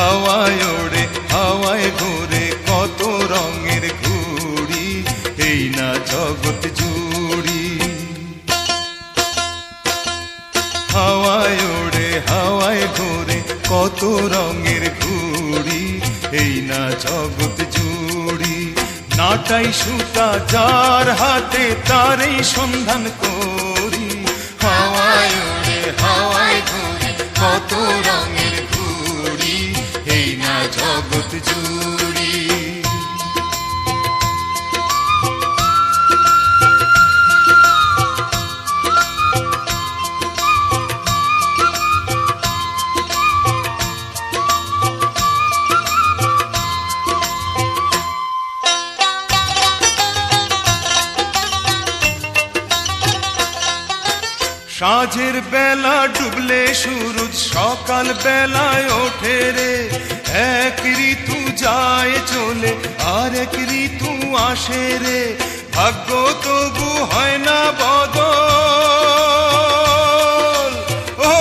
হাওয়ায় ওড়ে হাওয়ায় ঘোরে কত রঙের ঘুড়ি, এই না জগৎ জুড়ি। হাওয়ায় ওড়ে হাওয়ায় ঘোরে কত রঙের ঘুড়ি, এই না জগৎ জুড়ি। নাটাই সুতা যার হাতে তারই সন্ধান করি, হাওয়ায় ওড়ে হাওয়ায় ঘোরে কত রঙের ঘুড়ি, এই না জগৎ জুড়ি। সাঁঝের বেলা ডুবলে সূরজ সকাল বেলায় ওঠে রে, এক ঋতু যায় চলে আর এক ঋতু আসে রে, ভাগ্য তবু হয় না বদল, ও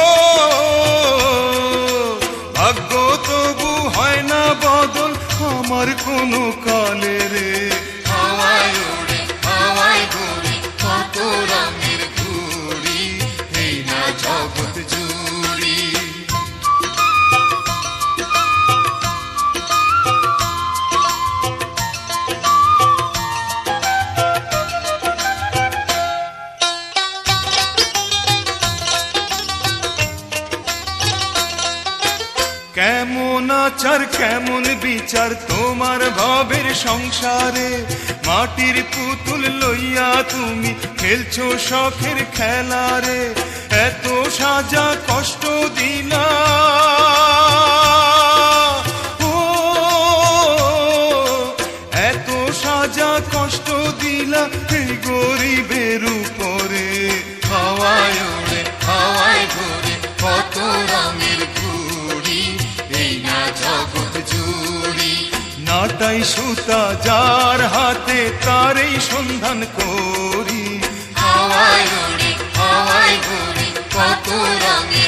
ভাগ্য তবু হয় না বদল আমার কোনো কালে রে। হাওয়ায় ওড়ে হাওয়ায় ঘোরে কত রঙের ঘুড়ি, এই না জগৎ জুড়ি। কেমন আচার কেমন বিচার তোমার ভবের সংসারে, মাটির পুতুল লইয়া তুমি খেলছো শখের খেলারে, এত সাজা কষ্ট দিলা, ও এত সাজা কষ্ট দিলা এই গরিবের উপরে। হাওয়ায় ওড়ে হাওয়ায় ঘোরে কত রঙের ঘুড়ি, এই না জগৎ জুড়ি। নাটাই সুতা যার হাতে তারই সন্ধান করি, হাওয়ায় ওড়ে হাওয়ায় ঘোরে কত রঙের